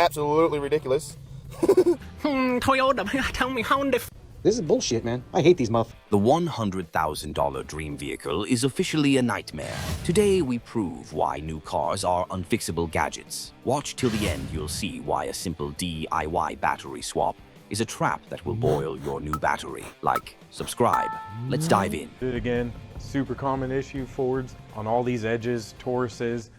absolutely ridiculous. Toyota, tell me how This is bullshit, man. I hate these muff. The $100,000 dream vehicle is officially a nightmare. Today, we prove why new cars are unfixable gadgets. Watch till the end, you'll see why a simple DIY battery swap is a trap that will boil your new battery. Like, subscribe. Let's dive in. Again, super common issue, Fords on all these edges, Tauruses.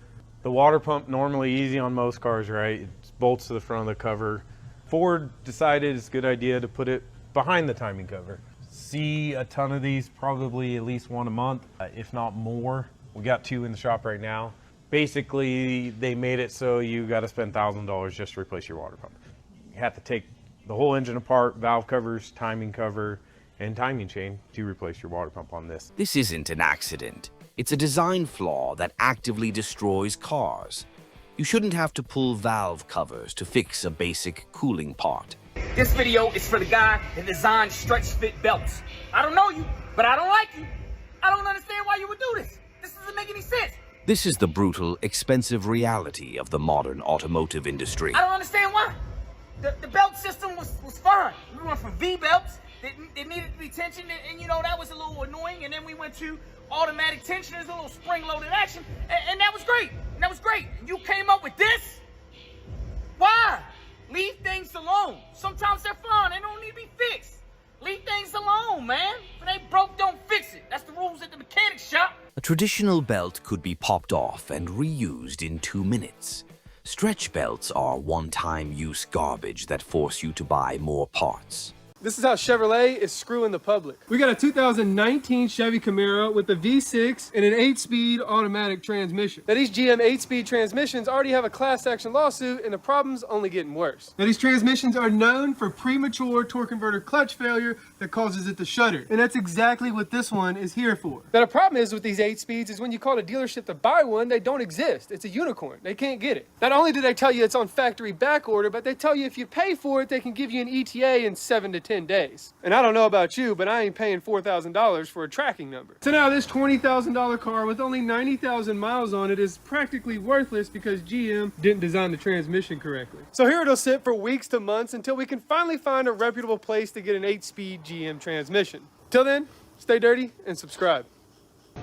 The water pump, normally easy on most cars, right? It bolts to the front of the cover. Ford decided it's a good idea to put it behind the timing cover. See a ton of these, probably at least one a month, if not more. We got 2 in the shop right now. Basically, they made it so you got to spend $1,000 just to replace your water pump. You have to take the whole engine apart, valve covers, timing cover, and timing chain to replace your water pump on this. This isn't an accident. It's a design flaw that actively destroys cars. You shouldn't have to pull valve covers to fix a basic cooling part. This video is for the guy that designed stretch fit belts. I don't know you, but I don't like you. I don't understand why you would do this. This doesn't make any sense. This is the brutal, expensive reality of the modern automotive industry. I don't understand why. The belt system was fine. We went from V-belts that needed to be tensioned, and you know, that was a little annoying, and then we went to automatic tensioners, a little spring-loaded action, and that was great. And that was great. And you came up with this? Why? Leave things alone. Sometimes they're fine. They don't need to be fixed. Leave things alone, man. If it ain't broke, don't fix it. That's the rules at the mechanic shop. A traditional belt could be popped off and reused in 2 minutes. Stretch belts are one-time use garbage that force you to buy more parts. This is how Chevrolet is screwing the public. We got a 2019 Chevy Camaro with a V6 and an 8-speed automatic transmission. Now these GM 8-speed transmissions already have a class action lawsuit, and the problem's only getting worse. Now these transmissions are known for premature torque converter clutch failure that causes it to shudder. And that's exactly what this one is here for. Now the problem is with these 8-speeds is when you call a dealership to buy one, they don't exist. It's a unicorn. They can't get it. Not only do they tell you it's on factory back order, but they tell you if you pay for it, they can give you an ETA in 7 to 10 days. And I don't know about you, but I ain't paying $4,000 for a tracking number. So now this $20,000 car with only 90,000 miles on it is practically worthless because GM didn't design the transmission correctly. So here it'll sit for weeks to months until we can finally find a reputable place to get an 8-speed GM transmission. Till then, stay dirty and subscribe.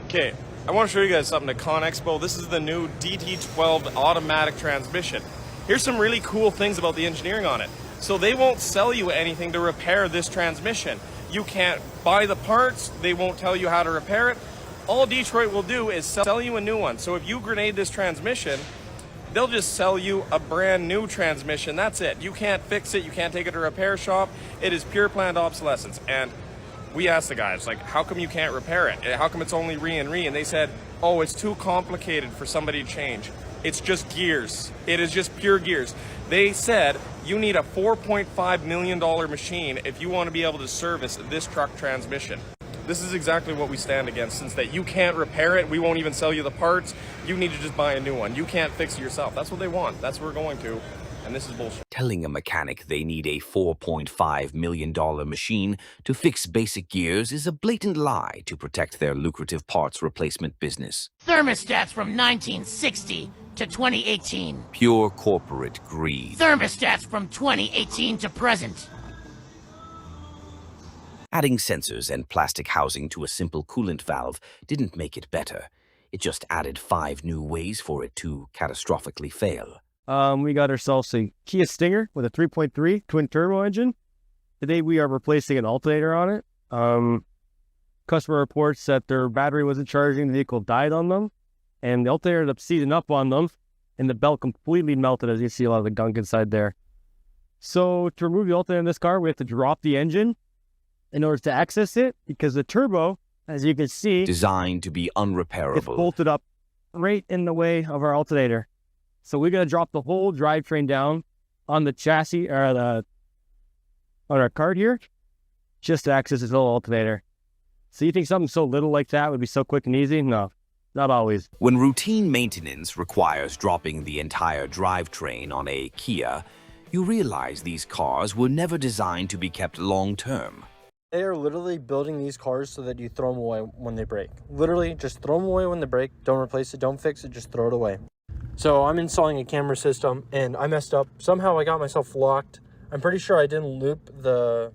Okay, I want to show you guys something at Con Expo. This is the new DT12 automatic transmission. Here's some really cool things about the engineering on it. So they won't sell you anything to repair this transmission. You can't buy the parts, they won't tell you how to repair it. All Detroit will do is sell you a new one. So if you grenade this transmission, they'll just sell you a brand new transmission. That's it. You can't fix it, you can't take it to a repair shop. It is pure planned obsolescence. And we asked the guys, like, how come you can't repair it? How come it's only re and re? And they said, oh, it's too complicated for somebody to change. It's just gears. It is just pure gears. They said you need a $4.5 million machine if you want to be able to service this truck transmission. This is exactly what we stand against, since that you can't repair it, we won't even sell you the parts, you need to just buy a new one. You can't fix it yourself. That's what they want. That's what we're going to, and this is bullshit. Telling a mechanic they need a $4.5 million machine to fix basic gears is a blatant lie to protect their lucrative parts replacement business. Thermostats from 1960 to 2018. Pure corporate greed. Thermostats from 2018 to present. Adding sensors and plastic housing to a simple coolant valve didn't make it better. It just added 5 new ways for it to catastrophically fail. We got ourselves a Kia Stinger with a 3.3 twin turbo engine. Today we are replacing an alternator on it. Customer reports that their battery wasn't charging, the vehicle died on them, and the alternator ended up seizing up on them, and the belt completely melted, as you see a lot of the gunk inside there. So to remove the alternator in this car, we have to drop the engine in order to access it, because the turbo, as you can see, designed to be unrepairable, it's bolted up right in the way of our alternator. So we're going to drop the whole drivetrain down on the chassis, or on our cart here, just to access this little alternator. So you think something so little like that would be so quick and easy? No, not always. When routine maintenance requires dropping the entire drivetrain on a Kia, you realize these cars were never designed to be kept long-term. They are literally building these cars so that you throw them away when they break. Literally, just throw them away when they break. Don't replace it, don't fix it, just throw it away. So I'm installing a camera system and I messed up. Somehow I got myself locked. I'm pretty sure I didn't loop the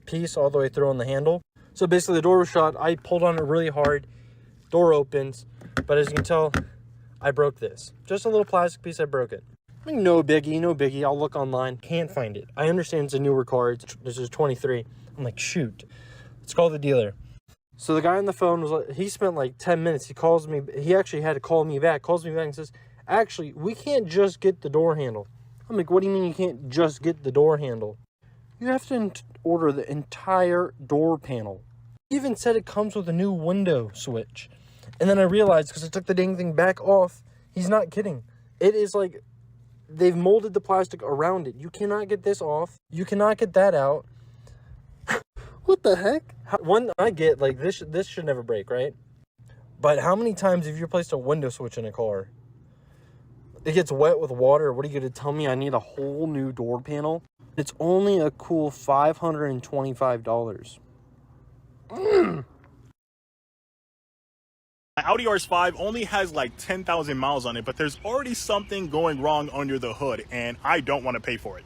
piece all the way through on the handle. So basically the door was shut. I pulled on it really hard. Door opens. But as you can tell, I broke this. Just a little plastic piece, I broke it. I mean, no biggie, no biggie. I'll look online. Can't find it. I understand it's a newer car. This is 23. I'm like, shoot. Let's call the dealer. So the guy on the phone was like, he spent like 10 minutes. He calls me. He actually had to call me back. Calls me back and says, actually, we can't just get the door handle. I'm like, what do you mean you can't just get the door handle? You have to order the entire door panel. He even said it comes with a new window switch. And then I realized, because I took the dang thing back off, he's not kidding. It is like, they've molded the plastic around it. You cannot get this off. You cannot get that out. What the heck? One, I get, like, this should never break, right? But how many times have you replaced a window switch in a car? It gets wet with water. What are you going to tell me? I need a whole new door panel? It's only a cool $525. My Audi RS5 only has like 10,000 miles on it, but there's already something going wrong under the hood, and I don't want to pay for it.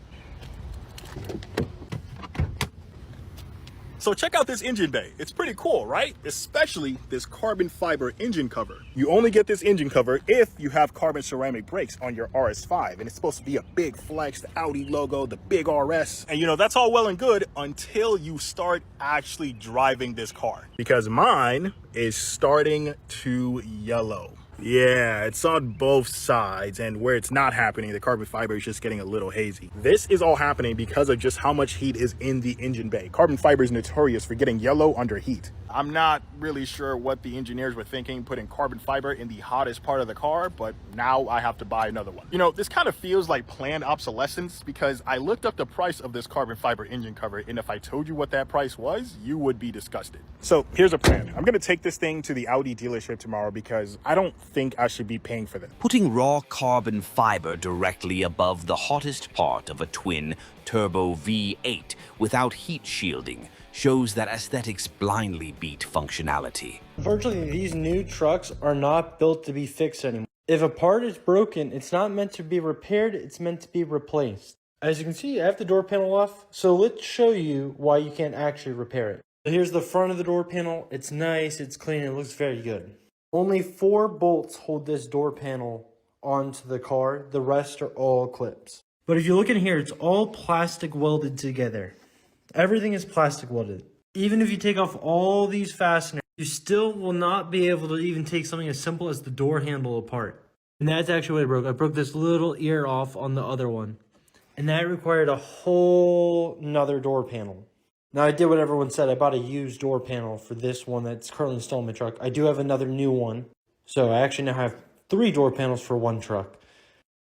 So check out this engine bay. It's pretty cool, right? Especially this carbon fiber engine cover. You only get this engine cover if you have carbon ceramic brakes on your RS5, and it's supposed to be a big flex, the Audi logo, the big RS. And you know, that's all well and good until you start actually driving this car. Because mine is starting to yellow. Yeah, it's on both sides, and where it's not happening, the carbon fiber is just getting a little hazy. This is all happening because of just how much heat is in the engine bay. Carbon fiber is notorious for getting yellow under heat. I'm not really sure what the engineers were thinking putting carbon fiber in the hottest part of the car, but now I have to buy another one. You know, this kind of feels like planned obsolescence because I looked up the price of this carbon fiber engine cover, and if I told you what that price was, you would be disgusted. So here's a plan. I'm gonna take this thing to the Audi dealership tomorrow because I don't think I should be paying for this. Putting raw carbon fiber directly above the hottest part of a twin turbo V8 without heat shielding shows that aesthetics blindly beat functionality. Virtually, these new trucks are not built to be fixed anymore. If a part is broken, it's not meant to be repaired, it's meant to be replaced. As you can see, I have the door panel off, so let's show you why you can't actually repair it. So here's the front of the door panel. It's nice, it's clean, it looks very good. Only 4 bolts hold this door panel onto the car. The rest are all clips. But if you look in here, it's all plastic welded together. Everything is plastic welded. Even if you take off all these fasteners, you still will not be able to even take something as simple as the door handle apart. And that's actually what I broke. I broke this little ear off on the other one. And that required a whole nother door panel. Now, I did what everyone said. I bought a used door panel for this one that's currently installed in my truck. I do have another new one. So I actually now have 3 door panels for 1 truck.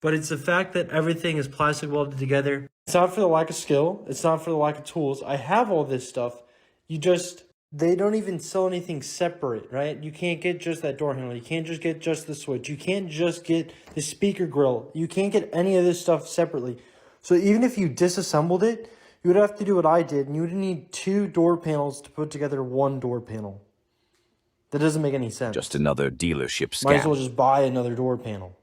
But it's the fact that everything is plastic welded together. It's not for the lack of skill. It's not for the lack of tools. I have all this stuff. They don't even sell anything separate, right? You can't get just that door handle. You can't just get just the switch. You can't just get the speaker grill. You can't get any of this stuff separately. So even if you disassembled it, you would have to do what I did, and you would need 2 door panels to put together 1 door panel. That doesn't make any sense. Just another dealership scam. Might as well just buy another door panel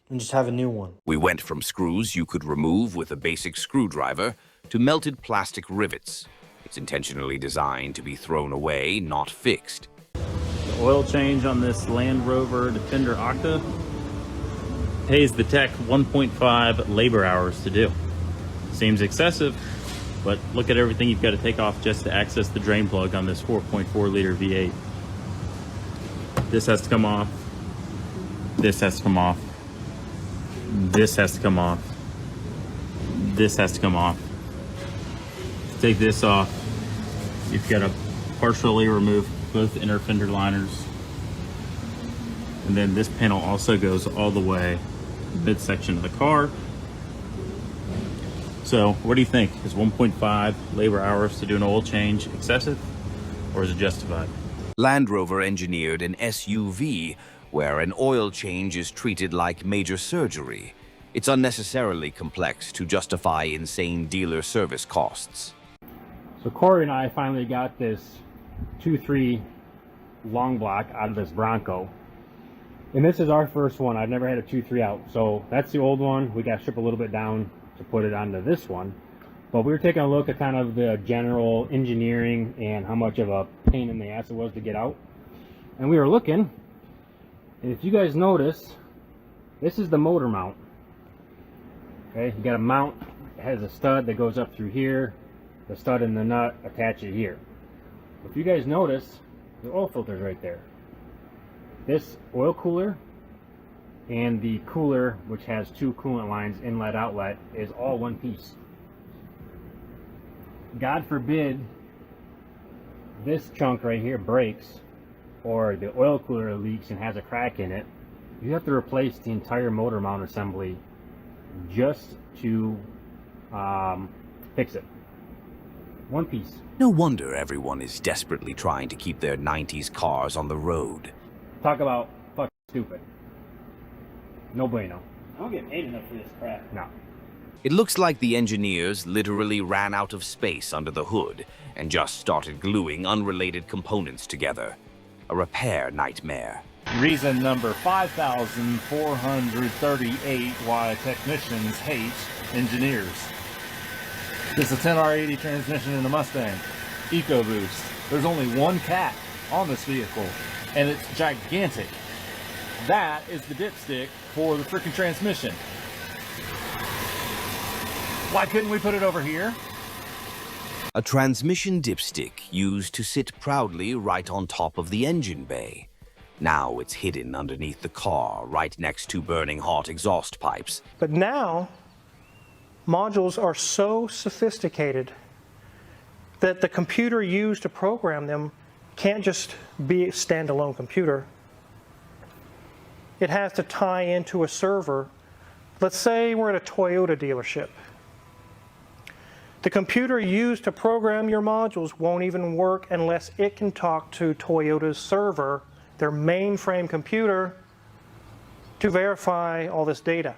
and just have a new one. We went from screws you could remove with a basic screwdriver to melted plastic rivets. It's intentionally designed to be thrown away, not fixed. The oil change on this Land Rover Defender Octa pays the tech 1.5 labor hours to do. Seems excessive, but look at everything you've got to take off just to access the drain plug on this 4.4 liter V8. This has to come off. This has to come off. This has to come off. This has to come off. To take this off, you've got to partially remove both inner fender liners. And then this panel also goes all the way midsection of the car. So what do you think? Is 1.5 labor hours to do an oil change excessive, or is it justified? Land Rover engineered an SUV where an oil change is treated like major surgery. It's unnecessarily complex to justify insane dealer service costs. So Corey and I finally got this 2.3 long block out of this Bronco. And this is our first one. I've never had a 2.3 out. So that's the old one. We got to strip a little bit down to put it onto this one. But we were taking a look at kind of the general engineering and how much of a pain in the ass it was to get out. And we were looking, and if you guys notice, this is the motor mount. Okay, you got a mount, it has a stud that goes up through here, the stud and the nut attach it here. If you guys notice, the oil filter's right there. This oil cooler and the cooler, which has two coolant lines, inlet outlet, is all one piece. God forbid this chunk right here breaks, or the oil cooler leaks and has a crack in it, you have to replace the entire motor mount assembly just to fix it. One piece. No wonder everyone is desperately trying to keep their 90s cars on the road. Talk about fucking stupid. No bueno. I don't get paid enough for this crap. No. It looks like the engineers literally ran out of space under the hood and just started gluing unrelated components together. A repair nightmare. Reason number 5,438 why technicians hate engineers. This is a 10R80 transmission in the Mustang. EcoBoost. There's only one cat on this vehicle, and it's gigantic. That is the dipstick for the freaking transmission. Why couldn't we put it over here? A transmission dipstick used to sit proudly right on top of the engine bay. Now it's hidden underneath the car, right next to burning hot exhaust pipes. But now, modules are so sophisticated that the computer used to program them can't just be a standalone computer. It has to tie into a server. Let's say we're at a Toyota dealership. The computer used to program your modules won't even work unless it can talk to Toyota's server, their mainframe computer, to verify all this data.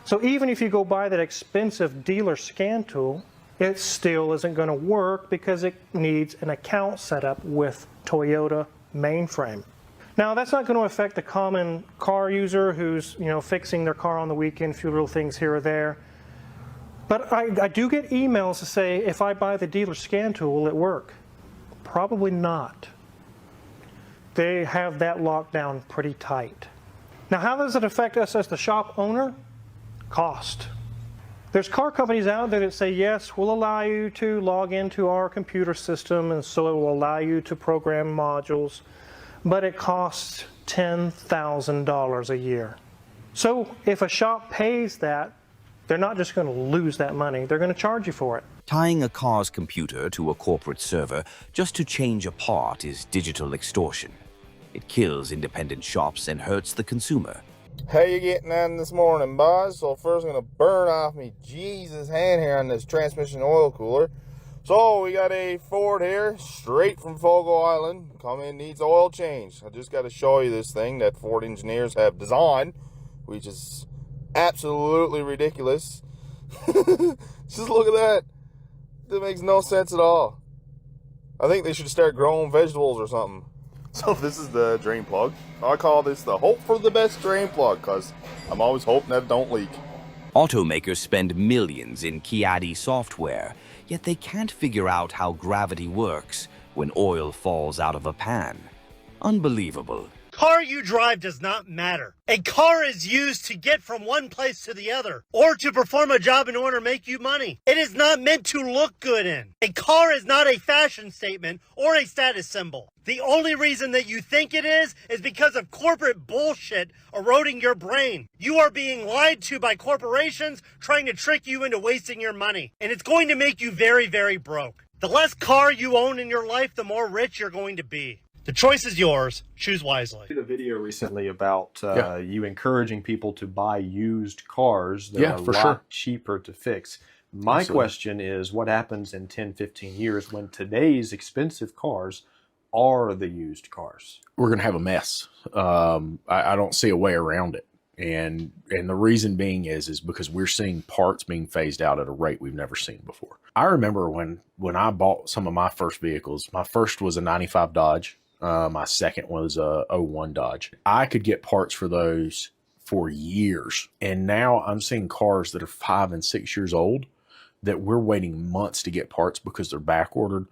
So even if you go buy that expensive dealer scan tool, it still isn't going to work because it needs an account set up with Toyota mainframe. Now that's not going to affect the common car user who's fixing their car on the weekend, a few little things here or there. But I do get emails to say, if I buy the dealer scan tool, will it work? Probably not. They have that locked down pretty tight. Now, how does it affect us as the shop owner? Cost. There's car companies out there that say, yes, we'll allow you to log into our computer system, and so it will allow you to program modules, but it costs $10,000 a year. So if a shop pays that, they're not just going to lose that money, they're going to charge you for it. Tying a car's computer to a corporate server just to change a part is digital extortion. It kills independent shops and hurts the consumer. How you getting on this morning, boys? So first I'm going to burn off me Jesus hand here on this transmission oil cooler. So we got a Ford here, straight from Fogo Island. Come in, needs oil change. I just got to show you this thing that Ford engineers have designed, which is absolutely ridiculous. Just look at that. That makes no sense at all. I think they should start growing vegetables or something. So this is the drain plug. I call this the hope for the best drain plug because I'm always hoping that it don't leak. Automakers spend millions in Kiadi software, yet they can't figure out how gravity works when oil falls out of a pan. Unbelievable. Car you drive does not matter. A car is used to get from one place to the other, or to perform a job in order to make you money. It is not meant to look good in. A car is not a fashion statement or a status symbol. The only reason that you think it is because of corporate bullshit eroding your brain. You are being lied to by corporations trying to trick you into wasting your money. And it's going to make you very, very broke. The less car you own in your life, the more rich you're going to be. The choice is yours. Choose wisely. I did a video recently about you encouraging people to buy used cars that are a lot cheaper to fix. My question is, what happens in 10, 15 years when today's expensive cars are the used cars? We're going to have a mess. I don't see a way around it. And the reason being is because we're seeing parts being phased out at a rate we've never seen before. I remember when I bought some of my first vehicles, my first was a 95 Dodge. My second was a '01 Dodge. I could get parts for those for years. And now I'm seeing cars that are 5 and 6 years old that we're waiting months to get parts because they're back ordered.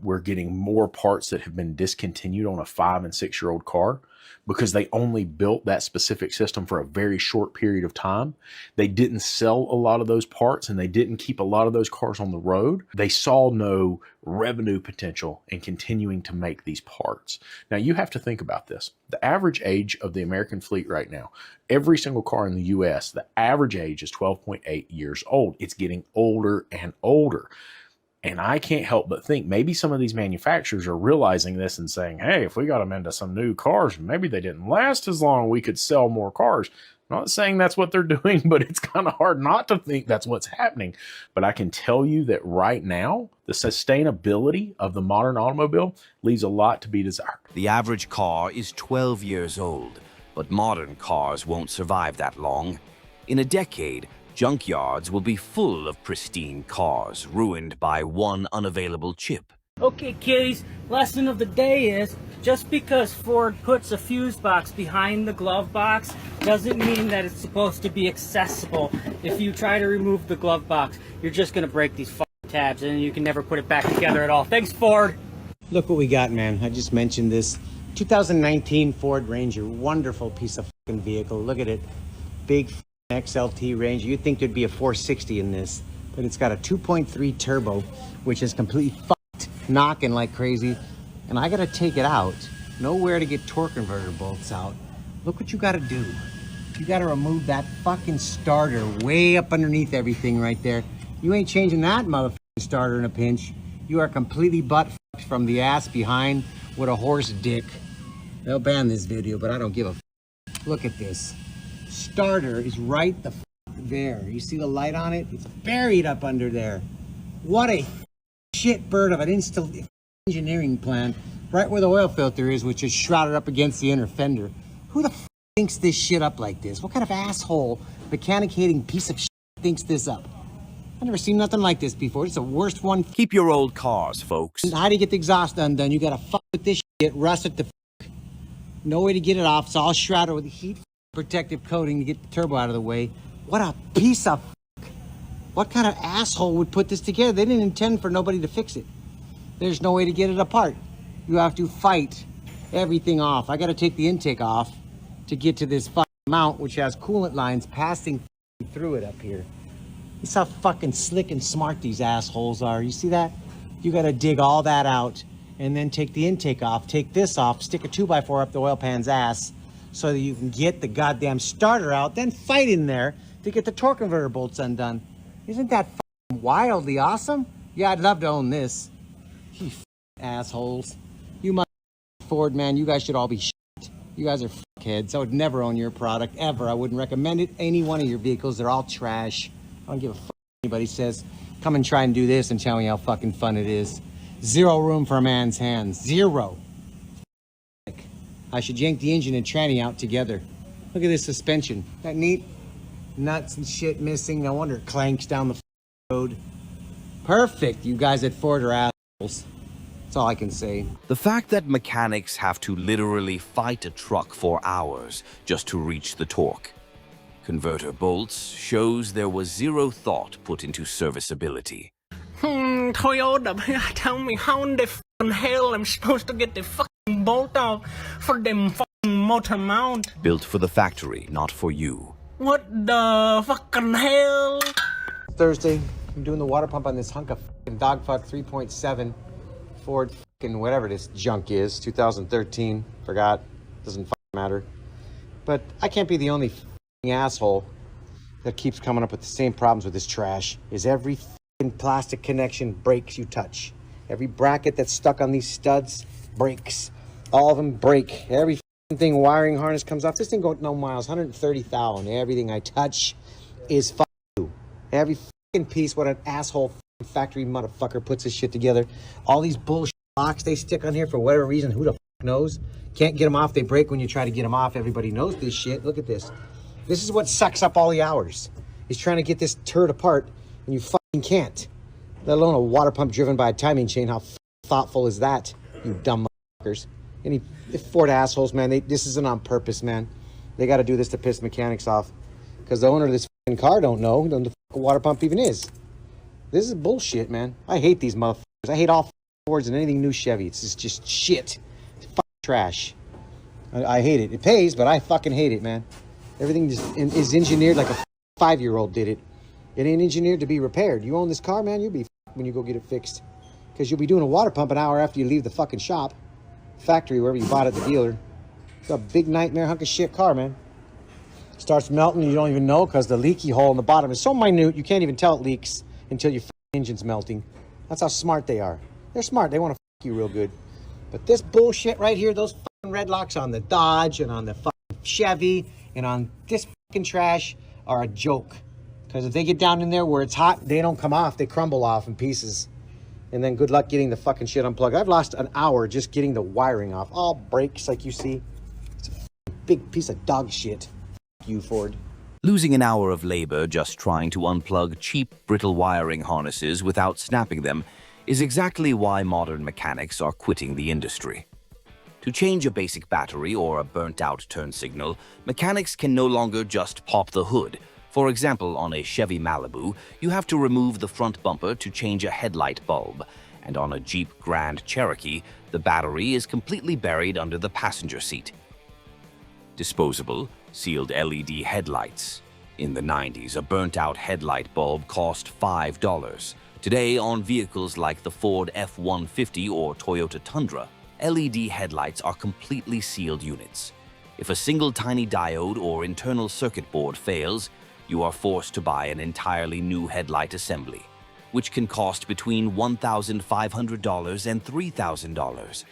We're getting more parts that have been discontinued on a 5 and 6 year old car because they only built that specific system for a very short period of time. They didn't sell a lot of those parts and they didn't keep a lot of those cars on the road. They saw no revenue potential in continuing to make these parts. Now you have to think about this. The average age of the American fleet right now, every single car in the US, the average age is 12.8 years old. It's getting older and older. And I can't help but think maybe some of these manufacturers are realizing this and saying, hey, if we got them into some new cars, maybe they didn't last as long, we could sell more cars. I'm not saying that's what they're doing, but it's kind of hard not to think that's what's happening. But I can tell you that right now, the sustainability of the modern automobile leaves a lot to be desired. The average car is 12 years old, but modern cars won't survive that long. In a decade, junkyards will be full of pristine cars ruined by one unavailable chip. Okay, kiddies, lesson of the day is just because Ford puts a fuse box behind the glove box doesn't mean that it's supposed to be accessible. If you try to remove the glove box, you're just going to break these fucking tabs and you can never put it back together at all. Thanks, Ford. Look what we got, man. I just mentioned this 2019 Ford Ranger. Wonderful piece of fucking vehicle. Look at it. Big XLT Ranger. You'd think there'd be a 460 in this, but it's got a 2.3 turbo, which is completely fucked, knocking like crazy. And I gotta take it out. Nowhere to get torque converter bolts out. Look what you gotta do. You gotta remove that fucking starter way up underneath everything right there. You ain't changing that motherfucking starter in a pinch. You are completely butt fucked from the ass behind with a horse dick. They'll ban this video, but I don't give a fuck. Look at this. Starter is right the fuck there. You see the light on it? It's buried up under there. What a shit bird of an engineering plan. Right where the oil filter is, which is shrouded up against the inner fender. Who the fuck thinks this shit up like this? What kind of asshole, mechanic hating piece of shit thinks this up? I've never seen nothing like this before. It's the worst one. Keep your old cars, folks. How do you get the exhaust undone? You gotta fuck with this shit, rust it the fuck. No way to get it off. It's all shrouded with heat protective coating to get the turbo out of the way. What a piece of fuck. What kind of asshole would put this together? They didn't intend for nobody to fix it. There's no way to get it apart. You have to fight everything off. I gotta take the intake off to get to this fucking mount, which has coolant lines passing through it up here. This is how fucking slick and smart these assholes are. You see that? You gotta dig all that out and then take the intake off, take this off, stick a 2x4 up the oil pan's ass so that you can get the goddamn starter out, then fight in there to get the torque converter bolts undone. Isn't that fucking wildly awesome? Yeah, I'd love to own this. You assholes. You must Ford, man, you guys should all be shit. You guys are fuckheads. I would never own your product, ever. I wouldn't recommend it. Any one of your vehicles, they're all trash. I don't give a fuck what anybody says. Come and try and do this and tell me how fucking fun it is. Zero room for a man's hands. Zero. I should yank the engine and tranny out together. Look at this suspension. Isn't that neat? Nuts and shit missing. No wonder it clanks down the road. Perfect. You guys at Ford are assholes. That's all I can say. The fact that mechanics have to literally fight a truck for hours just to reach the torque converter bolts shows there was zero thought put into serviceability. Toyota, tell me how in the fucking hell I'm supposed to get the fucking bolt out for them fucking motor mount? Built for the factory, not for you. What the fucking hell? Thursday, I'm doing the water pump on this hunk of fucking dogfuck 3.7 Ford fucking whatever this junk is, 2013. Forgot. Doesn't fucking matter. But I can't be the only fucking asshole that keeps coming up with the same problems with this trash. Is every fucking plastic connection breaks you touch. Every bracket that's stuck on these studs breaks. All of them break. Every thing wiring harness comes off. This thing goes no miles, 130,000. Everything I touch is fucking you. Every fucking piece, what an asshole factory motherfucker puts this shit together. All these bullshit locks they stick on here for whatever reason, who the fuck knows? Can't get them off, they break when you try to get them off. Everybody knows this shit. Look at this. This is what sucks up all the hours. Is trying to get this turd apart and you fucking can't. Let alone a water pump driven by a timing chain. How thoughtful is that, you dumb motherfuckers? Any Ford assholes, man, this isn't on purpose, man. They got to do this to piss mechanics off. Because the owner of this fucking car don't know what the fucking water pump even is. This is bullshit, man. I hate these motherfuckers. I hate all Fords and anything new Chevy. It's just shit. It's fucking trash. I hate it. It pays, but I fucking hate it, man. Everything is engineered like a 5-year-old did it. It ain't engineered to be repaired. You own this car, man, you'll be when you go get it fixed. Because you'll be doing a water pump an hour after you leave the fucking shop. Factory, wherever you bought it, the dealer. It's a big nightmare hunk of shit car, man. Starts melting, you don't even know because the leaky hole in the bottom is so minute, you can't even tell it leaks until your engine's melting. That's how smart they are. They're smart. They want to you real good. But this bullshit right here, those fucking red locks on the Dodge and on the fucking Chevy and on this fucking trash are a joke. Because if they get down in there where it's hot, they don't come off. They crumble off in pieces. And then good luck getting the fucking shit unplugged. I've lost an hour just getting the wiring off. All breaks like you see. It's a big piece of dog shit. You, Ford. Losing an hour of labor just trying to unplug cheap, brittle wiring harnesses without snapping them is exactly why modern mechanics are quitting the industry. To change a basic battery or a burnt-out turn signal, mechanics can no longer just pop the hood. For example, on a Chevy Malibu, you have to remove the front bumper to change a headlight bulb, and on a Jeep Grand Cherokee, the battery is completely buried under the passenger seat. Disposable, sealed LED headlights. In the 90s, a burnt-out headlight bulb cost $5. Today, on vehicles like the Ford F-150 or Toyota Tundra, LED headlights are completely sealed units. If a single tiny diode or internal circuit board fails, you are forced to buy an entirely new headlight assembly, which can cost between $1,500 and $3,000.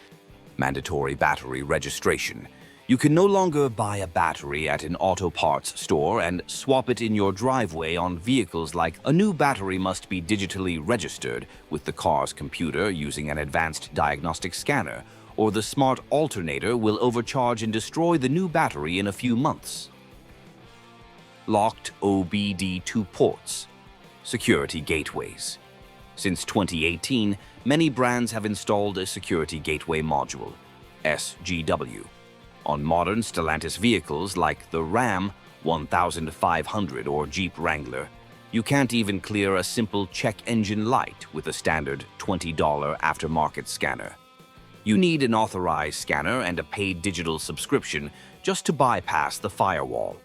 Mandatory battery registration. You can no longer buy a battery at an auto parts store and swap it in your driveway on vehicles like a new battery must be digitally registered with the car's computer using an advanced diagnostic scanner, or the smart alternator will overcharge and destroy the new battery in a few months. Locked OBD2 ports. Security gateways. Since 2018, many brands have installed a security gateway module, SGW, on modern Stellantis vehicles like the Ram 1500 or Jeep Wrangler. You can't even clear a simple check engine light with a standard $20 aftermarket scanner. You need an authorized scanner and a paid digital subscription just to bypass the firewall.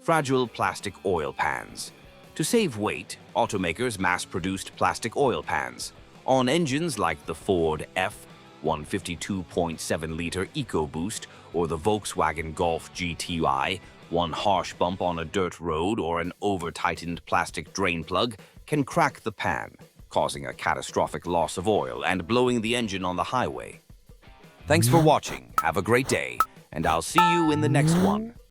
Fragile plastic oil pans. To save weight, automakers mass-produced plastic oil pans on engines like the Ford F-152.7-liter EcoBoost or the Volkswagen Golf GTI. One harsh bump on a dirt road or an over-tightened plastic drain plug can crack the pan, causing a catastrophic loss of oil and blowing the engine on the highway. Thanks for watching, have a great day, and I'll see you in the next one.